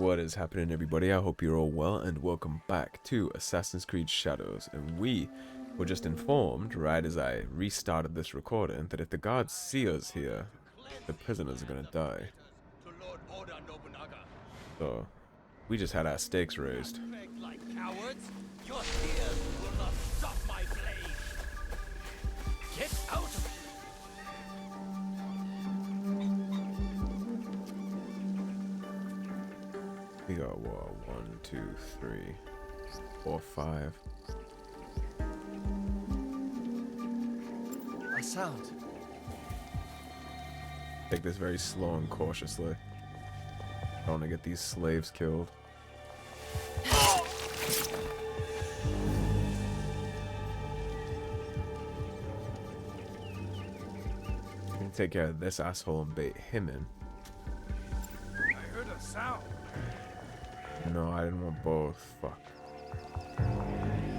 What is happening, everybody? I hope you're all well, and welcome back to Assassin's Creed Shadows. And we were just informed, right as I restarted this recording, that if the guards see us here, the prisoners are gonna die. So, we just had our stakes raised. Like cowards, your tears will not stop my blade. Get out of here. We got what? 1, 2, 3, 4, 5. A sound. Take this very slow and cautiously. I want to get these slaves killed. We can take care of this asshole and bait him in. I heard a sound. No, I didn't want both. Fuck.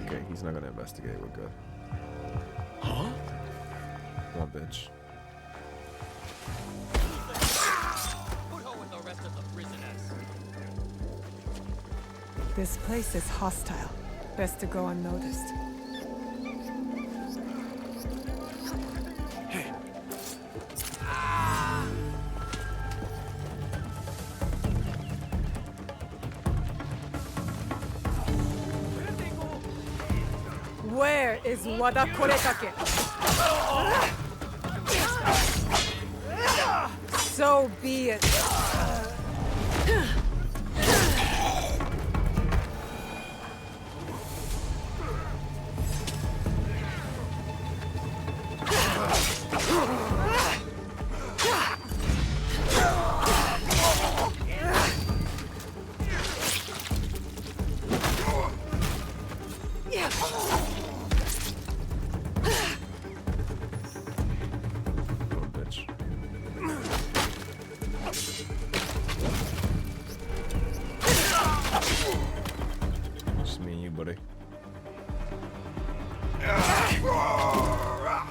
Okay, he's not gonna investigate. We're good. Huh? Come on, bitch. Put her with the rest of the prisoners. This place is hostile. Best to go unnoticed. Where is Wada Koretake? So be it.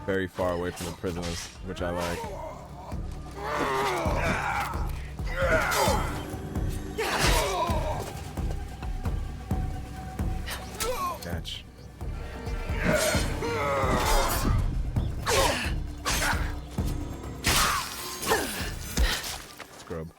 Very far away from the prisoners, which I like. Catch. Scrub.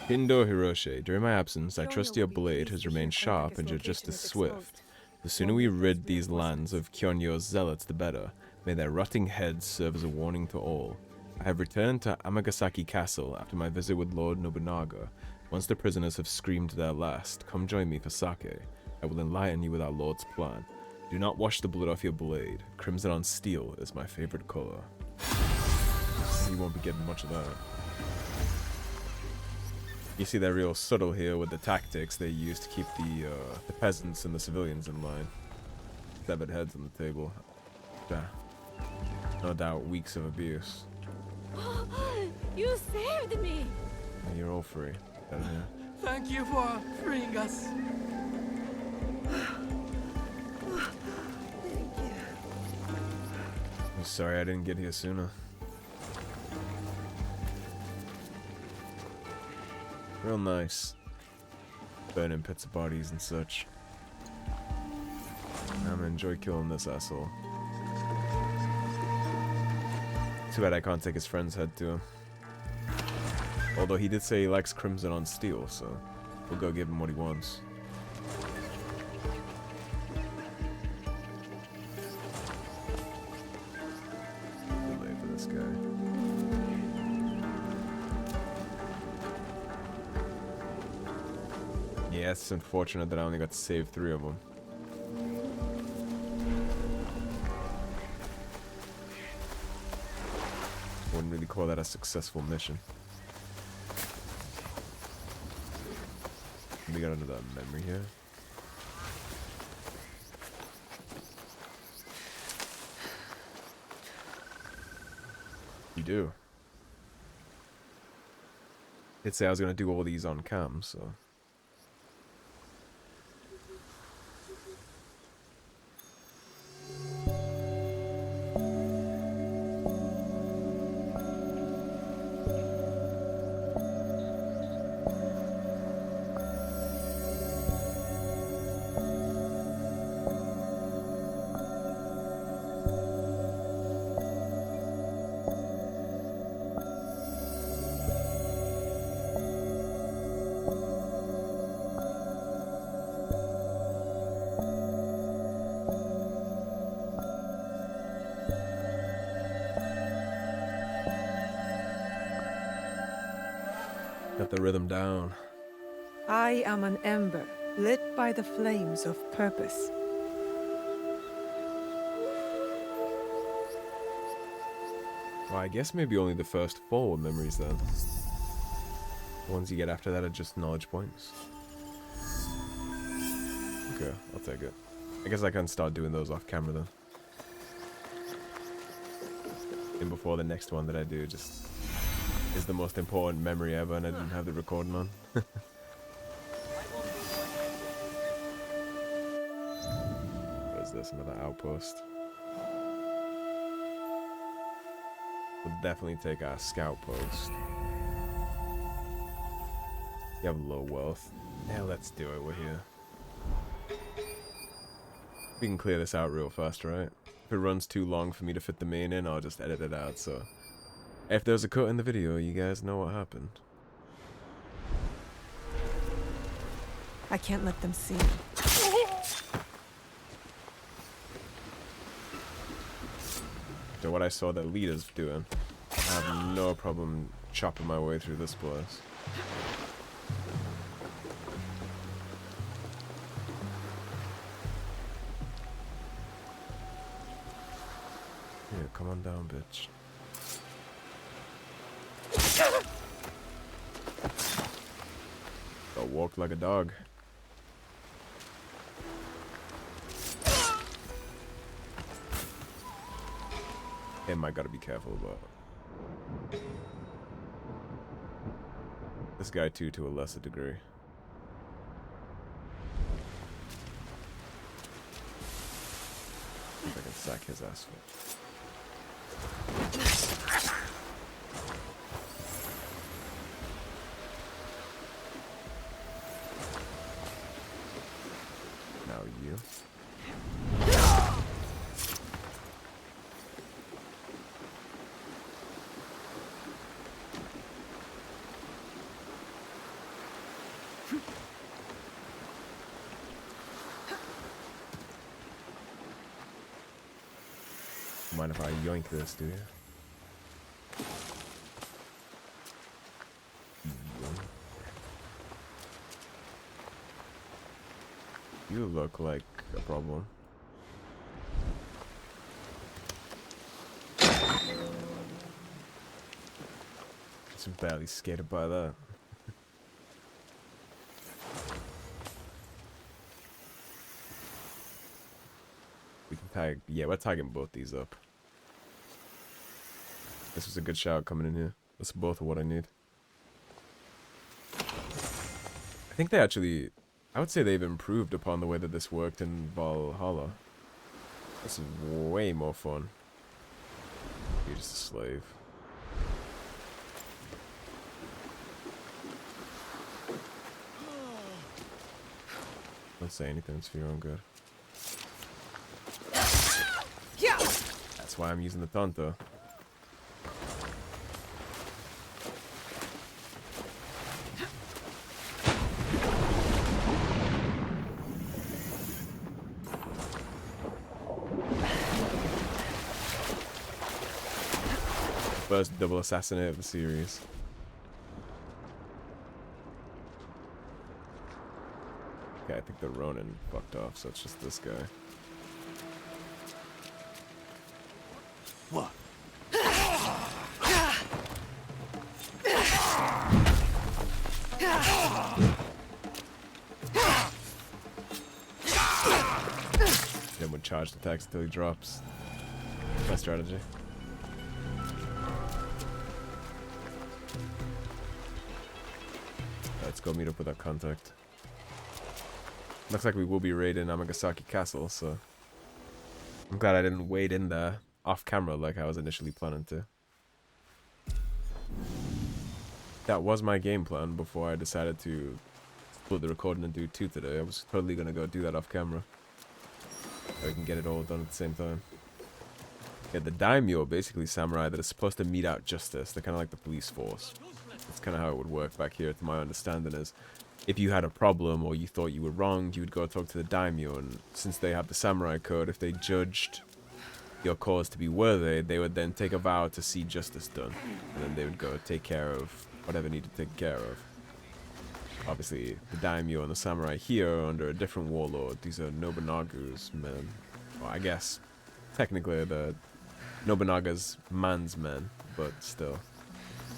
Hindo Hiroshi, during my absence, I trust your blade has remained sharp and you're just as swift. The sooner we rid these lands of Kyonyo's zealots, the better. May their rotting heads serve as a warning to all. I have returned to Amagasaki Castle after my visit with Lord Nobunaga. Once the prisoners have screamed their last, come join me for sake. I will enlighten you with our Lord's plan. Do not wash the blood off your blade. Crimson on steel is my favorite color. You won't be getting much of that. You see, they're real subtle here with the tactics they use to keep the peasants and the civilians in line. Severed heads on the table. Yeah. No doubt weeks of abuse. You saved me! You're all free. Out of here. Thank you for freeing us. I'm sorry I didn't get here sooner. Real nice. Burning pits of bodies and such. I'm gonna enjoy killing this asshole. Too bad I can't take his friend's head to him. Although he did say he likes crimson on steel, so we'll go give him what he wants. Too late for this guy. Yeah, it's unfortunate that I only got to save 3 of them. Wouldn't really call that a successful mission. We got another memory here. You do. Did say I was gonna do all these on cam, so. Let the rhythm down. I am an ember, lit by the flames of purpose. Well, I guess maybe only the first 4 were memories then. The ones you get after that are just knowledge points. Okay, I'll take it. I guess I can start doing those off camera then. And before the next one that I do just is the most important memory ever and I didn't have the recording on. What is this? Another outpost. We'll definitely take our scout post. You have low wealth. Yeah, let's do it. We're here. We can clear this out real fast, right? If it runs too long for me to fit the main in, I'll just edit it out, so... If there's a cut in the video, you guys know what happened. I can't let them see me. So what I saw that leader's doing, I have no problem chopping my way through this place. Yeah, come on down, bitch. Go walk like a dog. Him, I gotta be careful about. This guy too, to a lesser degree. See if I can sack his ass for. Now you. Mind if I yoink this, do you? You look like a problem. Just barely skated by that. We can tag. Yeah, we're tagging both these up. This was a good shout coming in here. That's both of what I need. I think they actually... I would say they've improved upon the way that this worked in Valhalla. This is way more fun. You're just a slave. Don't say anything, it's for your own good. That's why I'm using the Tonto. First double assassinate of the series. Okay, I think the Ronin fucked off, so it's just this guy. What? Then would charge the attacks until he drops. My strategy. Let's go meet up with our contact. Looks like we will be raiding Amagasaki Castle, so I'm glad I didn't wade in there off camera like I was initially planning to. That was my game plan before I decided to split the recording and do 2 today. I was totally gonna go do that off camera, so I can get it all done at the same time. Yeah, the daimyo are basically samurai that are supposed to mete out justice. They're kind of like the police force. That's kind of how it would work back here, to my understanding, is if you had a problem or you thought you were wronged, you would go talk to the daimyo, and since they have the samurai code, if they judged your cause to be worthy, they would then take a vow to see justice done, and then they would go take care of whatever needed taken care of. Obviously, the daimyo and the samurai here are under a different warlord. These are Nobunaga's men. Well, I guess, technically, the Nobunaga's man's men, but still.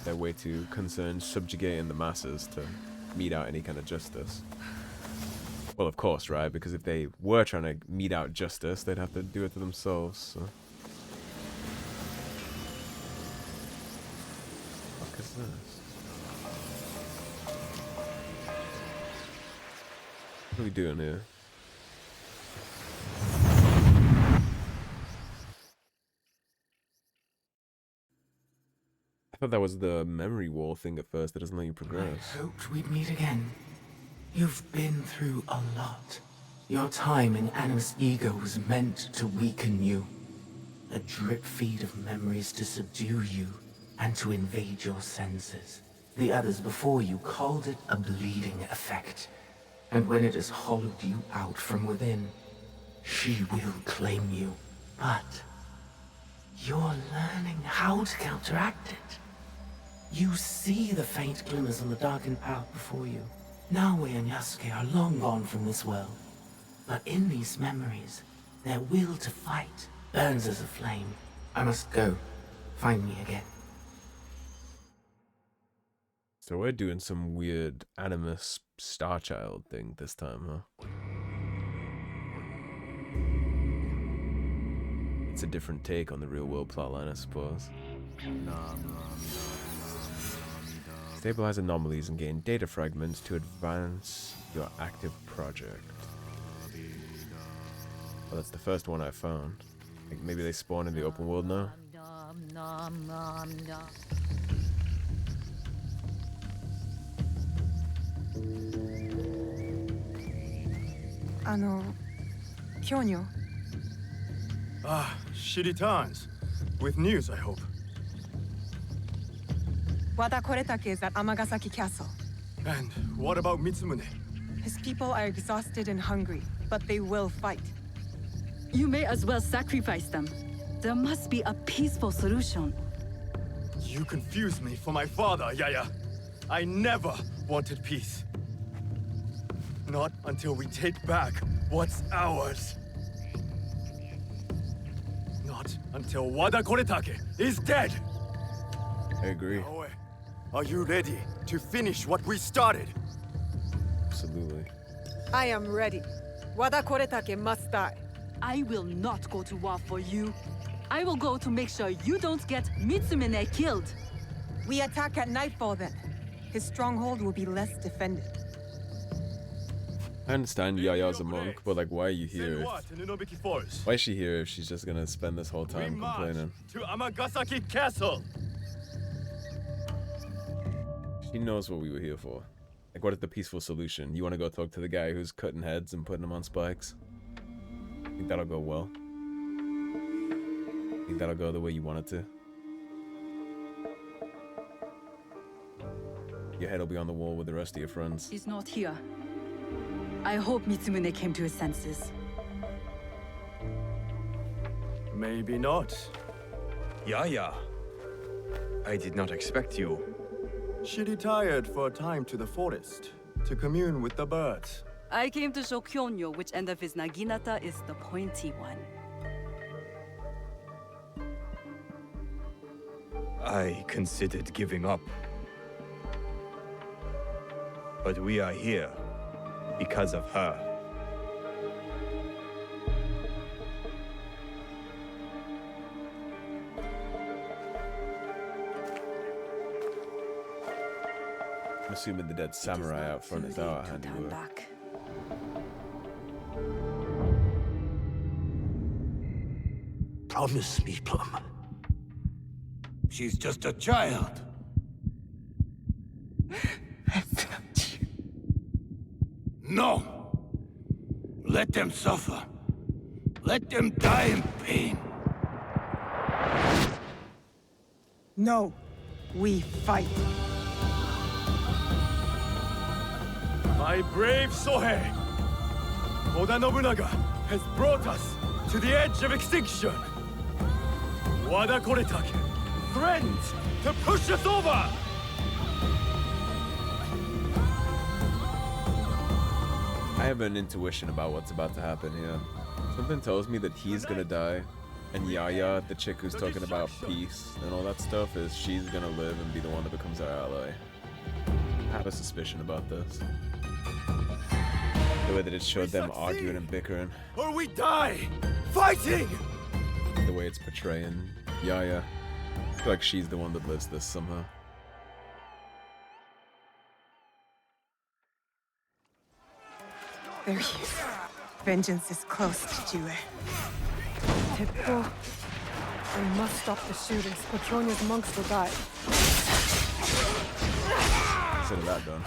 They're way too concerned subjugating the masses to mete out any kind of justice. Well, of course, right? Because if they were trying to mete out justice, they'd have to do it to themselves, so. What is this? What are we doing here? I thought that was the memory wall thing at first that doesn't let you progress. I hoped we'd meet again. You've been through a lot. Your time in Anna's ego was meant to weaken you. A drip feed of memories to subdue you and to invade your senses. The others before you called it a bleeding effect. And when it has hollowed you out from within, she will claim you. But you're learning how to counteract it. You see the faint glimmers on the darkened path before you. Naoe and Yasuke are long gone from this world. But in these memories, their will to fight burns as a flame. I must go. Find me again. So we're doing some weird animus Star Child thing this time, huh? It's a different take on the real world plotline, I suppose. Stabilize anomalies and gain data fragments to advance your active project. Well, that's the first one I found. Like maybe they spawn in the open world now? Kyonyo. Ah, she returns. With news, I hope. Wada Koretake is at Amagasaki Castle. And what about Mitsumune? His people are exhausted and hungry, but they will fight. You may as well sacrifice them. There must be a peaceful solution. You confuse me for my father, Yaya. I never wanted peace. Not until we take back what's ours. Not until Wada Koretake is dead. I agree. Naoe, are you ready to finish what we started? Absolutely. I am ready. Wada Koretake must die. I will not go to war for you. I will go to make sure you don't get Mitsumune killed. We attack at nightfall then. His stronghold will be less defended. I understand Yaya's a monk, but like, why are you here? Send what in Unobiki Forest? Why is she here if she's just gonna spend this whole We time march complaining? to Amagasaki Castle. She knows what we were here for. Like, what is the peaceful solution? You want to go talk to the guy who's cutting heads and putting them on spikes? Think that'll go well? Think that'll go the way you want it to? Your head will be on the wall with the rest of your friends. He's not here. I hope Mitsumune came to his senses. Maybe not. Yaya, I did not expect you. She retired for a time to the forest to commune with the birds. I came to show Kyonyo which end of his naginata is the pointy one. I considered giving up. But we are here because of her. I'm assuming the dead samurai out front is our handiwork. Back. Promise me, Plum. She's just a child. I failed you. No! Let them suffer. Let them die in pain. No, we fight. My brave Sohei! Oda Nobunaga has brought us to the edge of extinction. Wada Koretake threatens to push us over! have an intuition about what's about to happen here. Something tells me that he's gonna die, and Yaya, the chick who's talking about peace and all that stuff, is she's gonna live and be the one that becomes our ally. I have a suspicion about this. The way that it showed them arguing and bickering. Or we die! Fighting! The way it's portraying Yaya. I feel like she's the one that lives this somehow. There he is. Vengeance is close to Jue. Teppo. I must stop the shooters. Kyonyo's monks will die. Consider that done.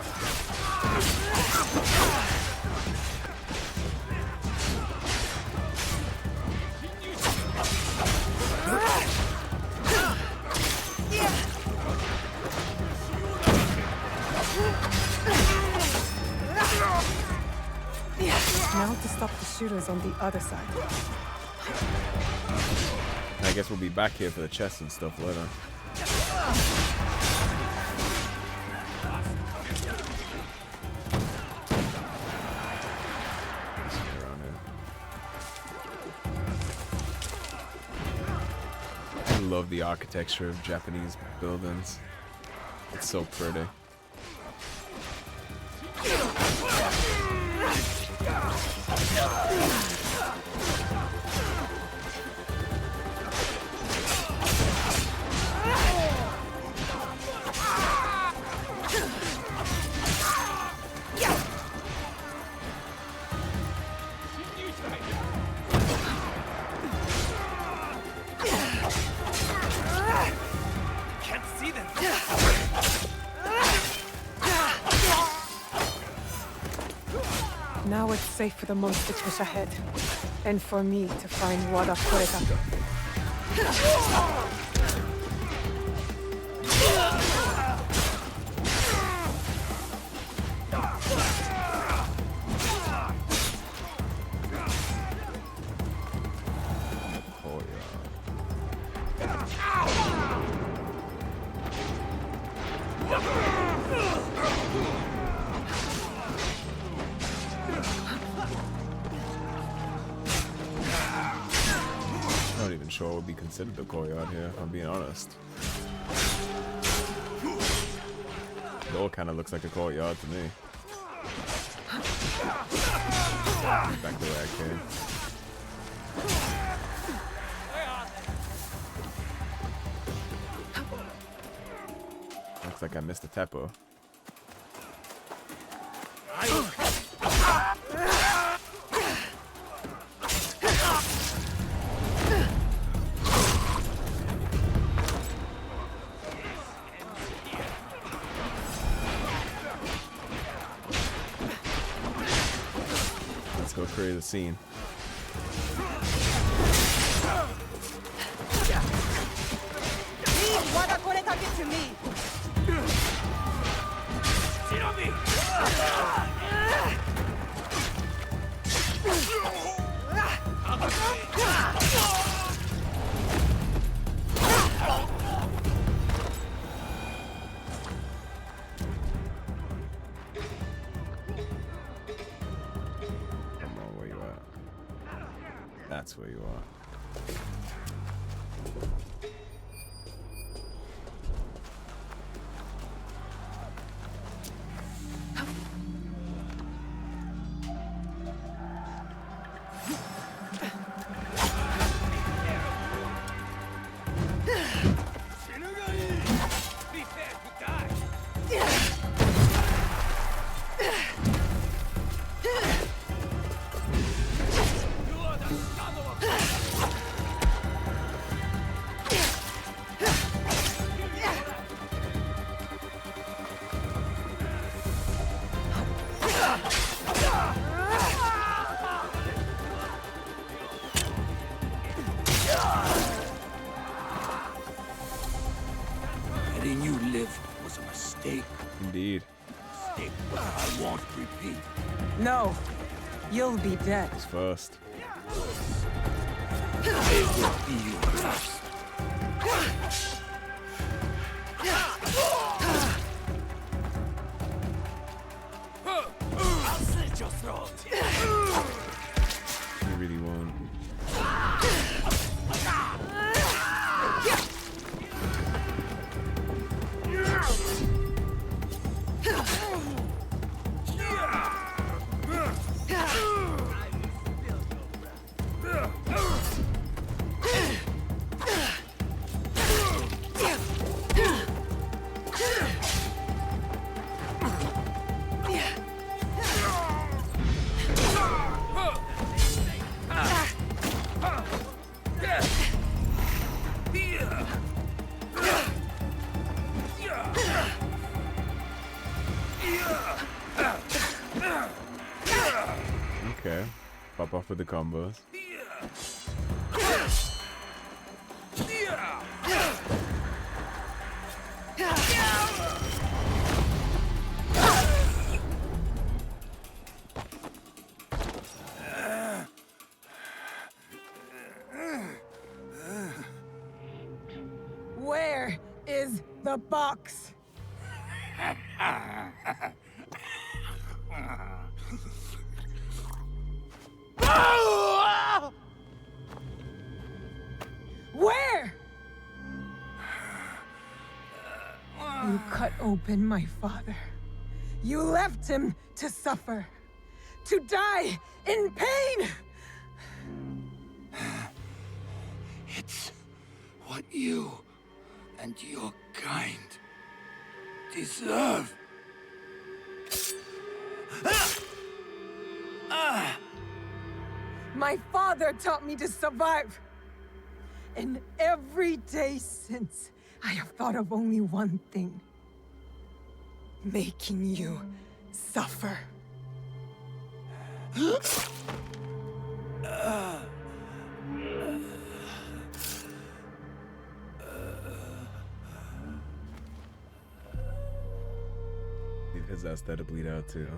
Now to stop the shooters on the other side. I guess we'll be back here for the chest and stuff later. I love the architecture of Japanese buildings. It's so pretty. Can't see them. Now it's safe for the monks to push ahead, and for me to find Wada Koretake. I'm not even sure what would be considered the courtyard here, if I'm being honest. It all kind of looks like a courtyard to me. Back the way I came. Looks like I missed a Teppo. Let's go create a scene. Leave Wada Koretake to me! Shinobi! Come on, where you at? That's where you are. Prepare to die! You are the shadow of Letting you live was a mistake. Indeed. Mistake I won't repeat. No, you'll be dead. Who's first? It will be your last. I'll slit your throat! Okay. Pop off with the combos. Where is the box? Where? You cut open my father. You left him to suffer, to die in pain. It's what you and your kind deserve. My father taught me to survive. And every day since, I have thought of only one thing. Making you suffer. Leave his ass there to bleed out too, huh?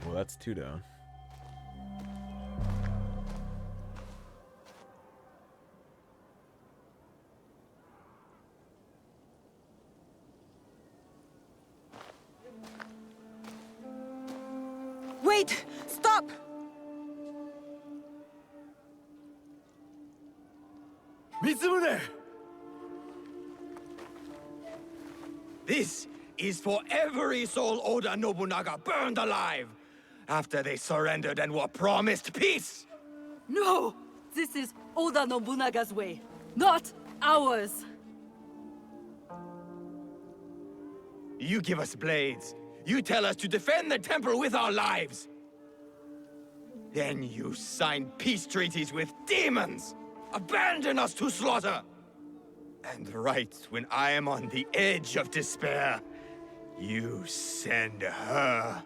Well, that's 2 down. Wait! Stop! Mitsumune! This is for every soul Oda Nobunaga burned alive after they surrendered and were promised peace. No! This is Oda Nobunaga's way, not ours! You give us blades. You tell us to defend the temple with our lives. Then you sign peace treaties with demons. Abandon us to slaughter. And right when I am on the edge of despair, you send her.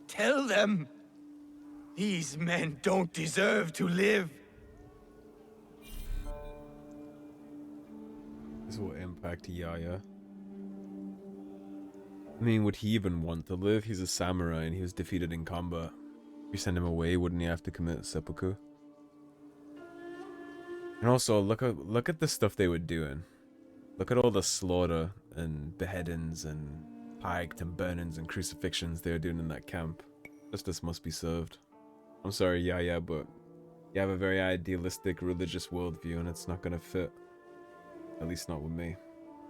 Tell them these men don't deserve to live. This will impact Yaya. I mean, would he even want to live? He's a samurai and he was defeated in combat. If you send him away, wouldn't he have to commit seppuku? And also, look at the stuff they were doing. Look at all the slaughter and beheadings and piked and burnings and crucifixions they were doing in that camp. Justice must be served. I'm sorry, Yaya, but you have a very idealistic religious worldview and it's not gonna fit. At least not with me.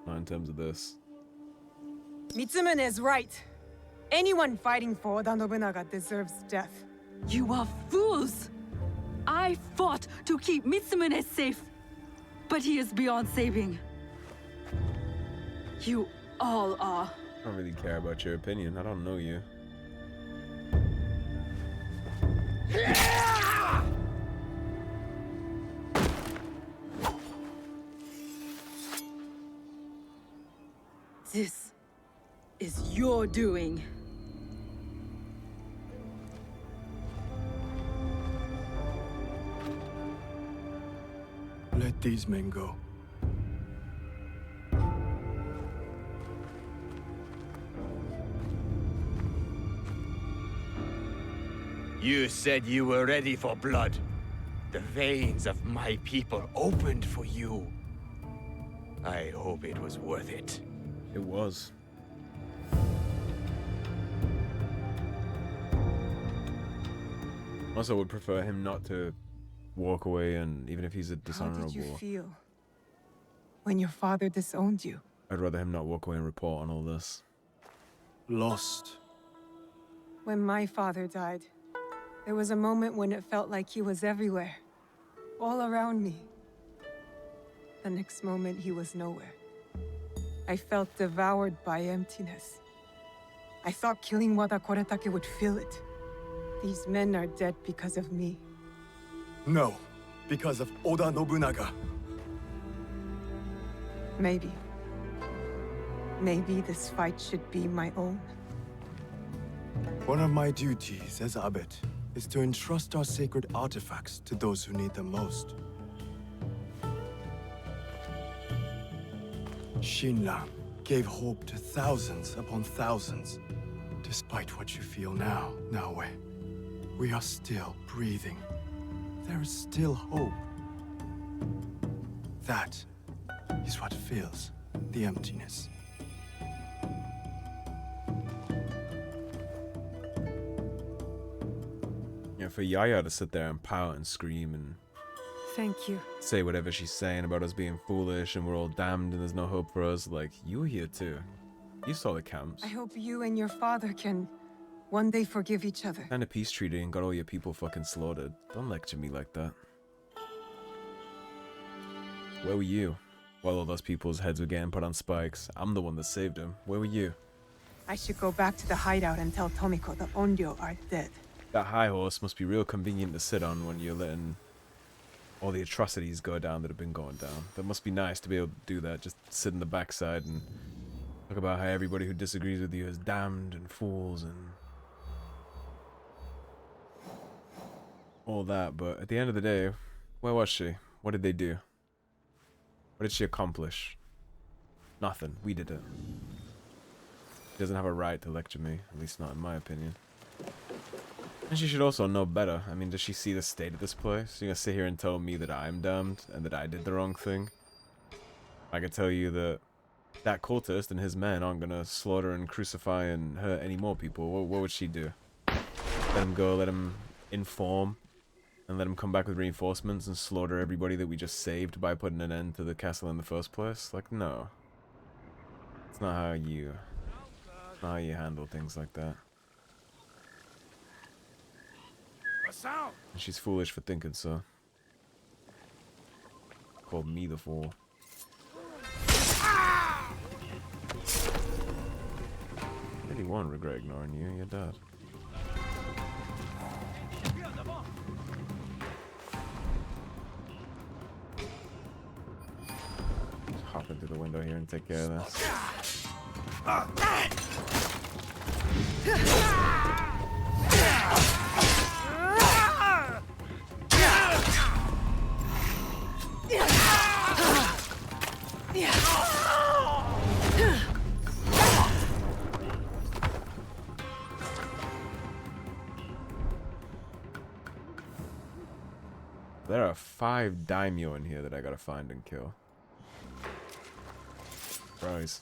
Not in terms of this. Mitsumune is right. Anyone fighting for Oda Nobunaga deserves death. You are fools! I fought to keep Mitsumune safe, but he is beyond saving. You all are. I don't really care about your opinion. I don't know you. This is your doing. Let these men go. You said you were ready for blood. The veins of my people opened for you. I hope it was worth it. It was. Also, would prefer him not to walk away, and even if he's a dishonorable, How did you feel when your father disowned you? I'd rather him not walk away and report on all this. Lost. When my father died, there was a moment when it felt like he was everywhere, all around me. The next moment, he was nowhere. I felt devoured by emptiness. I thought killing Wada Koretake would fill it. These men are dead because of me. No, because of Oda Nobunaga. Maybe. Maybe this fight should be my own. One of my duties as abbot is to entrust our sacred artifacts to those who need them most. Shinran gave hope to thousands upon thousands. Despite what you feel now, Naoe, we are still breathing. There is still hope. That is what fills the emptiness. Yeah, for Yaya to sit there and pout and scream and Thank you. say whatever she's saying about us being foolish and we're all damned and there's no hope for us, like, you were here too. You saw the camps. I hope you and your father can one day forgive each other. Signed a peace treaty and got all your people fucking slaughtered. Don't lecture me like that. Where were you? While all those people's heads were getting put on spikes, I'm the one that saved them. Where were you? I should go back to the hideout and tell Tomiko the Onryo are dead. That high horse must be real convenient to sit on when you're letting all the atrocities go down that have been going down. That must be nice to be able to do that, just sit in the backside and talk about how everybody who disagrees with you is damned and fools and all that. But at the end of the day, where was she? What did they do? What did she accomplish? Nothing. We did it. She doesn't have a right to lecture me, at least not in my opinion. And she should also know better. I mean, does she see the state of this place? You're gonna sit here and tell me that I'm damned and that I did the wrong thing? I could tell you that that cultist and his men aren't gonna slaughter and crucify and hurt any more people. What would she do? Let him go, let him inform, and let him come back with reinforcements and slaughter everybody that we just saved by putting an end to the castle in the first place? Like, no. It's not how you handle things like that. And she's foolish for thinking so. Called me the fool. Really won't regret ignoring you, you're dead. Just hop into the window here and take care of this. There are 5 daimyo in here that I gotta find and kill. Surprise.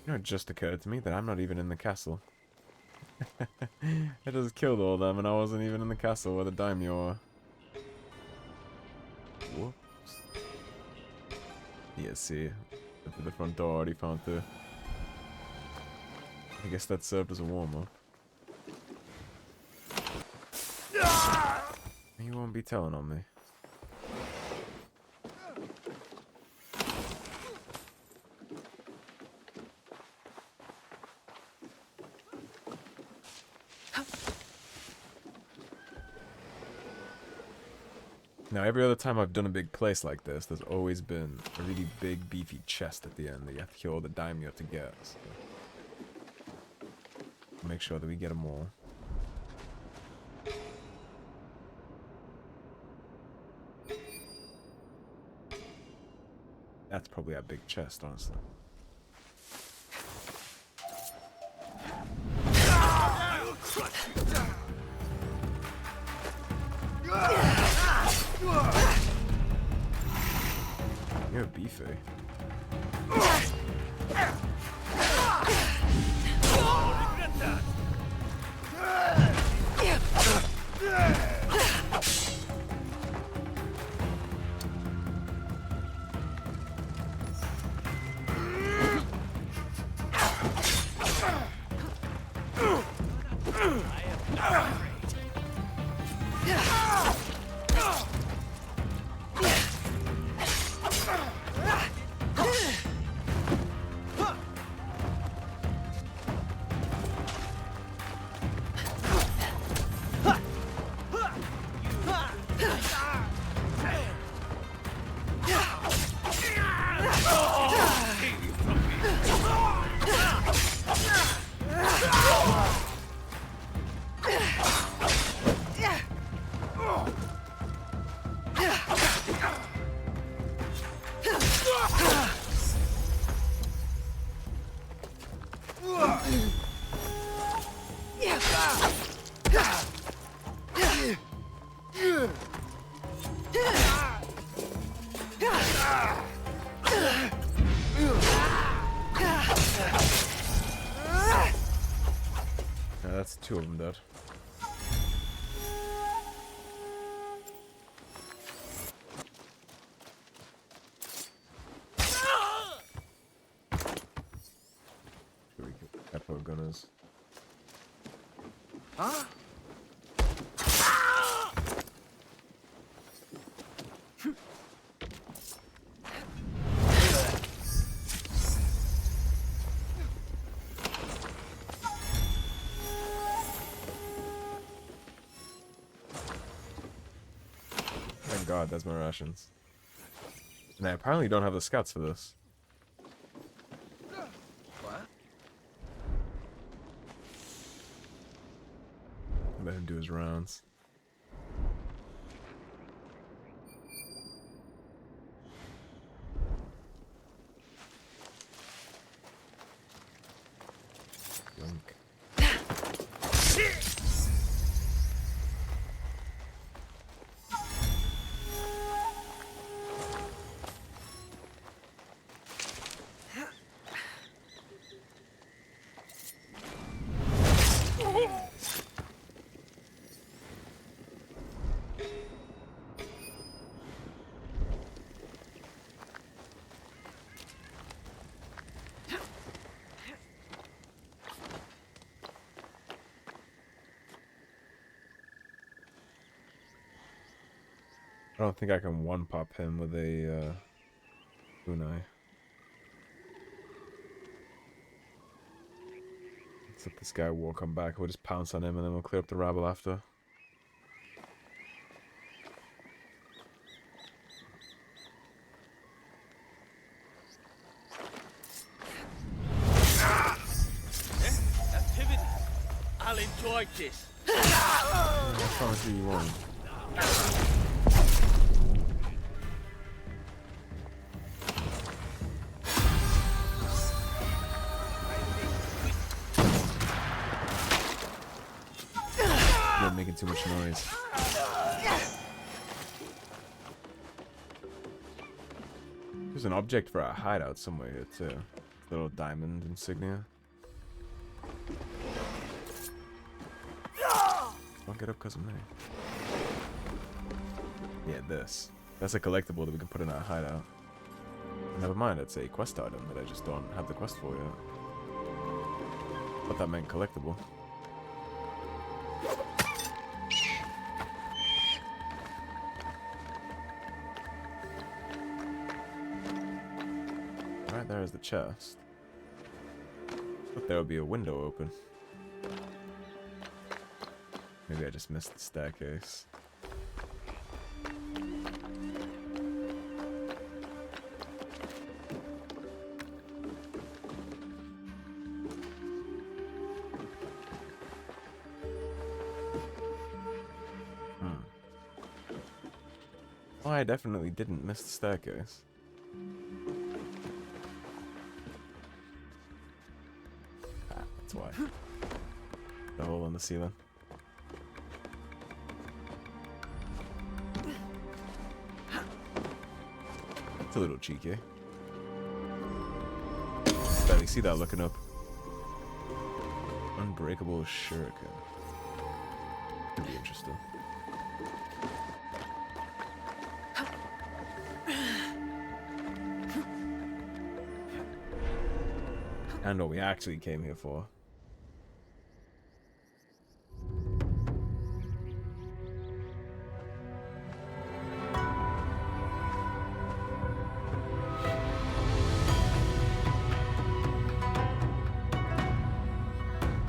You know, it just occurred to me that I'm not even in the castle. I just killed all them and I wasn't even in the castle where the daimyo are. Whoops. Yeah, see. The front door already found through. I guess that served as a warm-up. You won't be telling on me. Now, every other time I've done a big place like this, there's always been a really big, beefy chest at the end that you have to kill all the daimyo to get. So make sure that we get them all. That's probably a big chest, honestly. You're beefy. That's two of them dead. Epo gunners. Huh? Thank God, that's my rations. And I apparently don't have the scouts for this. What? Let him do his rounds. Yoink. I don't think I can one-pop him with a kunai. Except this guy will come back. We'll just pounce on him and then we'll clear up the rabble after. Activity. I'll enjoy this. I promise you won't. You're making too much noise. There's an object for a hideout somewhere here too. Little diamond insignia. Don't get up because of me. Yeah, this. That's a collectible that we can put in our hideout. Never mind, it's a quest item that I just don't have the quest for yet. Thought that meant collectible. Right there is the chest. But there will be a window open. Maybe I just missed the staircase. Oh, I definitely didn't miss the staircase. Ah, that's why. The hole in the ceiling. It's a little cheeky. Barely see that looking up. Unbreakable shuriken. Could be interesting. And what we actually came here for.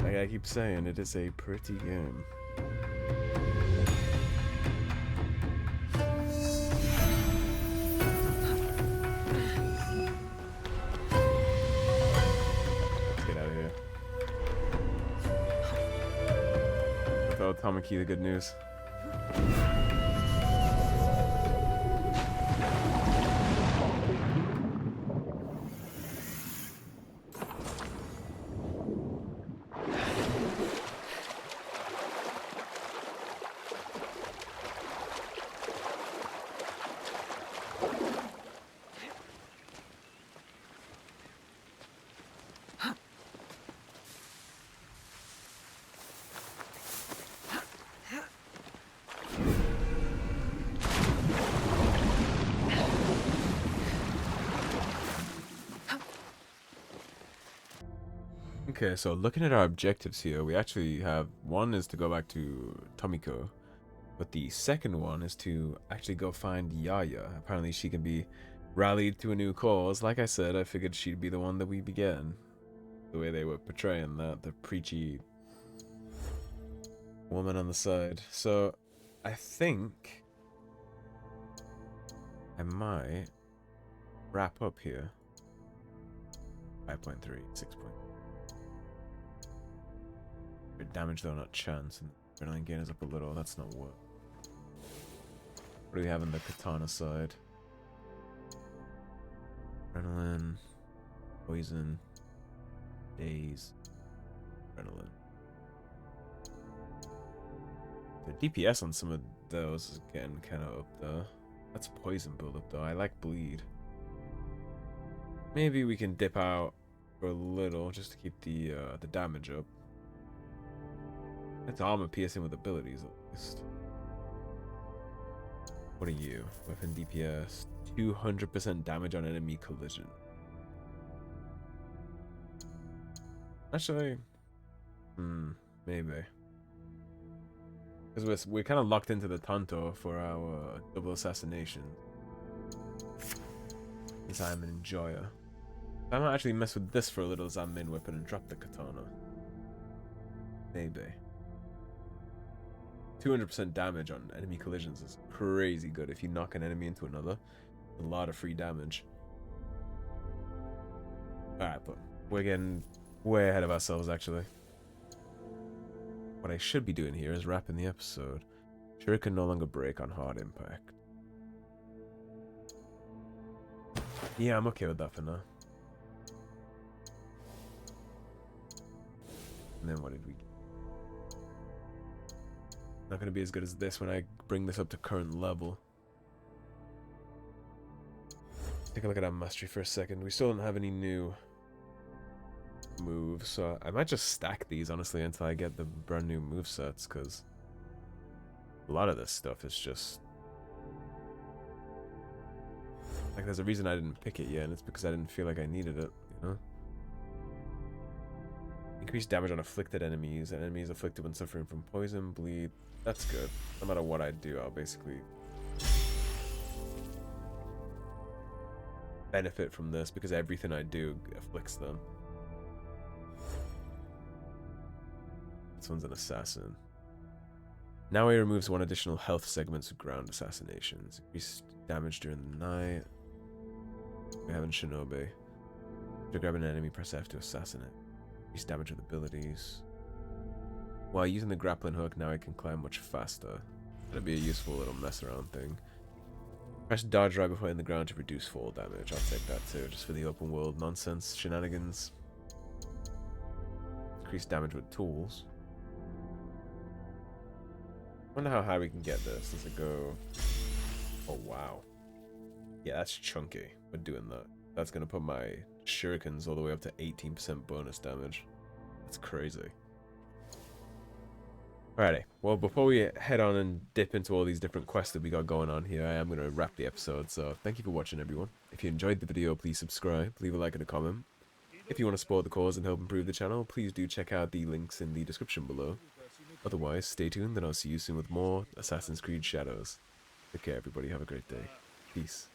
Like I keep saying, it is a pretty game. Tamaki, the good news. Okay, so looking at our objectives here, we actually have one is to go back to Tomiko, but the second one is to actually go find Yaya. Apparently she can be rallied to a new cause. Like I said, I figured she'd be the one that we began. The way they were portraying that, the preachy woman on the side. So I think I might wrap up here. 5.3, 6. Damage though, not chance, and adrenaline gain is up a little. That's not what. What do we have on the katana side? Adrenaline, poison, daze, adrenaline. The DPS on some of those is getting kind of up there. That's poison buildup though. I like bleed. Maybe we can dip out for a little just to keep the damage up. It's armor piercing with abilities at least. What are you? Weapon DPS. 200% damage on enemy collision. Actually, maybe. Because we're kind of locked into the Tanto for our double assassination. Since I'm an enjoyer. I might actually mess with this for a little as our main weapon and drop the katana. Maybe. 200% damage on enemy collisions is crazy good. If you knock an enemy into another, a lot of free damage. Alright, but we're getting way ahead of ourselves actually. What I should be doing here is wrapping the episode. Shuriken no longer break on hard impact. Yeah, I'm okay with that for now. And then what did we get? Not going to be as good as this when I bring this up to current level. Take a look at our mastery for a second. We still don't have any new moves, so I might just stack these honestly until I get the brand new movesets, because a lot of this stuff is just like, there's a reason I didn't pick it yet, and it's because I didn't feel like I needed it, you know? Increased damage on afflicted enemies, and enemies afflicted when suffering from poison, bleed. That's good. No matter what I do, I'll basically benefit from this because everything I do afflicts them. This one's an assassin. Naoe removes 1 additional health segments of ground assassinations. Increased damage during the night. We have in Shinobi. To grab an enemy, press F to assassinate. Increased damage with abilities. While using the grappling hook, now I can climb much faster. That'd be a useful little mess around thing. Press dodge right before hitting the ground to reduce fall damage. I'll take that too, just for the open world nonsense shenanigans. Increased damage with tools. Wonder how high we can get this. Does it go? Oh wow. Yeah, that's chunky. We're doing that. That's gonna put my shurikens all the way up to 18% bonus damage. That's crazy. Alrighty, well, before we head on and dip into all these different quests that we got going on here, I am going to wrap the episode, so thank you for watching, everyone. If you enjoyed the video, please subscribe, leave a like and a comment. If you want to support the cause and help improve the channel, please do check out the links in the description below. Otherwise, stay tuned, and I'll see you soon with more Assassin's Creed Shadows. Take care, everybody. Have a great day. Peace.